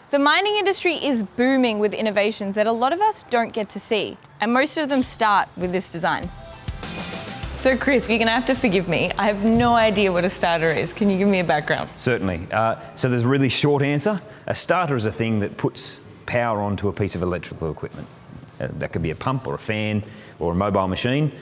The mining industry is booming with innovations that a lot of us don't get to see, and most of them start with this design. So Chris, you're gonna have to forgive me. I have no idea what a starter is. Can you give me a background? Certainly. So there's a really short answer. A starter is a thing that puts power onto a piece of electrical equipment. That could be a pump or a fan or a mobile machine.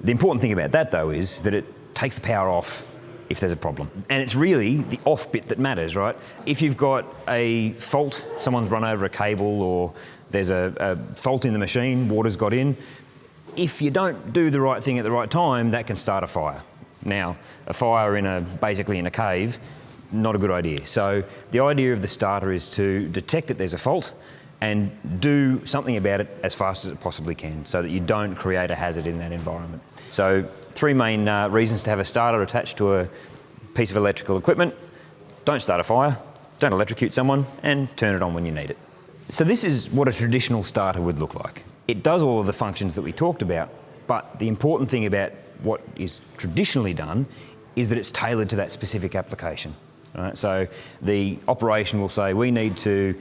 The important thing about that though is that it takes the power off if there's a problem. And it's really the off bit that matters, right? If you've got a fault, someone's run over a cable or there's a fault in the machine, water's got in, if you don't do the right thing at the right time, that can start a fire. Now, a fire basically in a cave, not a good idea. So the idea of the starter is to detect that there's a fault and do something about it as fast as it possibly can so that you don't create a hazard in that environment. So 3 main reasons to have a starter attached to a piece of electrical equipment: don't start a fire, don't electrocute someone, and turn it on when you need it. So this is what a traditional starter would look like. It does all of the functions that we talked about, but the important thing about what is traditionally done is that it's tailored to that specific application. Right? So the operation will say, we need to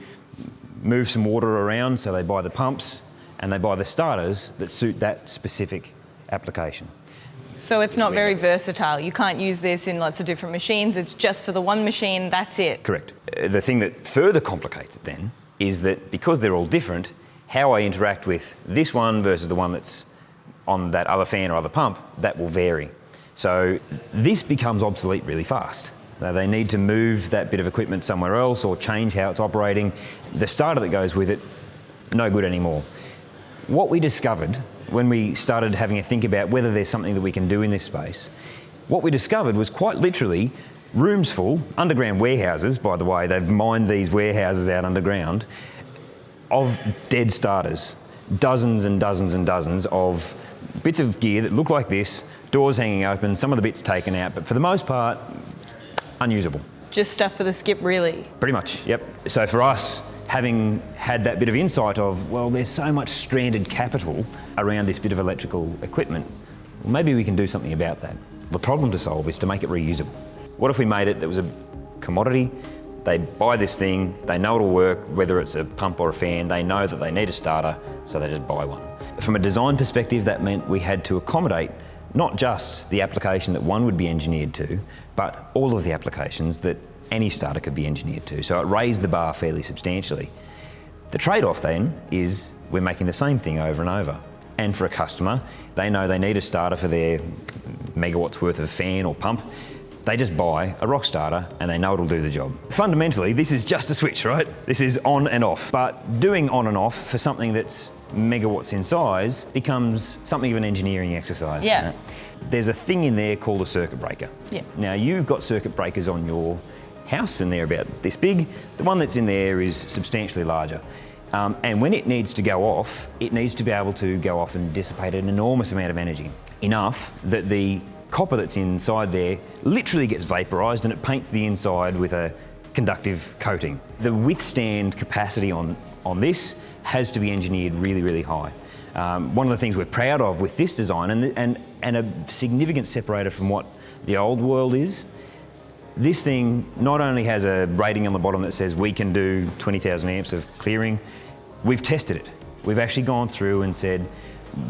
move some water around, so they buy the pumps and they buy the starters that suit that specific application. So it's not very versatile. You can't use this in lots of different machines. It's just for the one machine, that's it. Correct. The thing that further complicates it then is that because they're all different, how I interact with this one versus the one that's on that other fan or other pump, that will vary. So this becomes obsolete really fast. So they need to move that bit of equipment somewhere else or change how it's operating. The starter that goes with it, no good anymore. What we discovered when we started having a think about whether there's something that we can do in this space, what we discovered was quite literally rooms full, underground warehouses, by the way, they've mined these warehouses out underground, of dead starters. Dozens and dozens and dozens of bits of gear that look like this, doors hanging open, some of the bits taken out, but for the most part, unusable. Just stuff for the skip, really? Pretty much, yep. So for us, having had that bit of insight of, well, there's so much stranded capital around this bit of electrical equipment, well, maybe we can do something about that. The problem to solve is to make it reusable. What if we made it that was a commodity? They buy this thing, they know it'll work, whether it's a pump or a fan, they know that they need a starter, so they just buy one. From a design perspective, that meant we had to accommodate not just the application that one would be engineered to, but all of the applications that any starter could be engineered to. So it raised the bar fairly substantially. The trade-off then is we're making the same thing over and over. And for a customer, they know they need a starter for their megawatts worth of fan or pump. They just buy a Rockstarter and they know it'll do the job. Fundamentally, this is just a switch, right? This is on and off. But doing on and off for something that's megawatts in size becomes something of an engineering exercise. Yeah. Right? There's a thing in there called a circuit breaker. Yeah. Now you've got circuit breakers on your house and they're about this big. The one that's in there is substantially larger. And when it needs to go off, it needs to be able to go off and dissipate an enormous amount of energy. Enough that the copper that's inside there literally gets vaporised and it paints the inside with a conductive coating. The withstand capacity on this has to be engineered really, really high. One of the things we're proud of with this design and a significant separator from what the old world is, this thing not only has a rating on the bottom that says we can do 20,000 amps of clearing, we've tested it. We've actually gone through and said,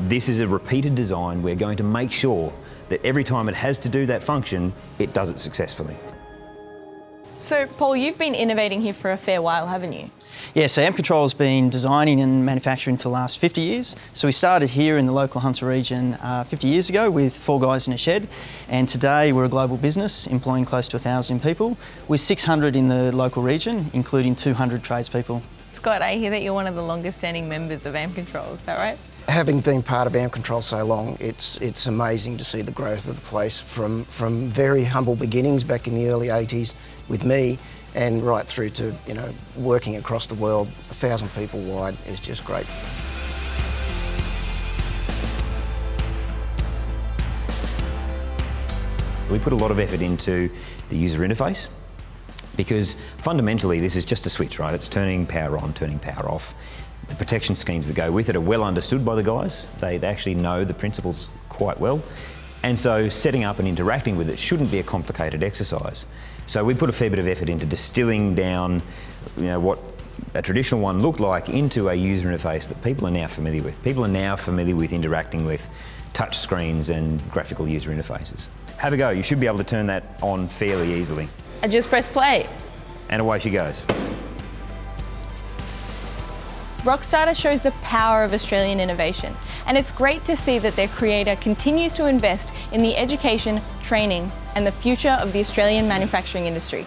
this is a repeated design. We're going to make sure that every time it has to do that function, it does it successfully. So Paul, you've been innovating here for a fair while, haven't you? Yeah, so Ampcontrol has been designing and manufacturing for the last 50 years. So we started here in the local Hunter region 50 years ago with 4 guys in a shed, and today we're a global business employing close to 1,000 people with 600 in the local region, including 200 tradespeople. Scott, I hear that you're one of the longest standing members of Ampcontrol, is that right? Having been part of Ampcontrol so long, it's amazing to see the growth of the place from very humble beginnings back in the early 80s with me, and right through to, you know, working across the world, 1,000 people wide is just great. We put a lot of effort into the user interface because fundamentally this is just a switch, right? It's turning power on, turning power off. The protection schemes that go with it are well understood by the guys. They actually know the principles quite well. And so setting up and interacting with it shouldn't be a complicated exercise. So we put a fair bit of effort into distilling down, you know, what a traditional one looked like into a user interface that people are now familiar with. People are now familiar with interacting with touch screens and graphical user interfaces. Have a go. You should be able to turn that on fairly easily. I just press play. And away she goes. Rockstarter shows the power of Australian innovation, and it's great to see that their creator continues to invest in the education, training, and the future of the Australian manufacturing industry.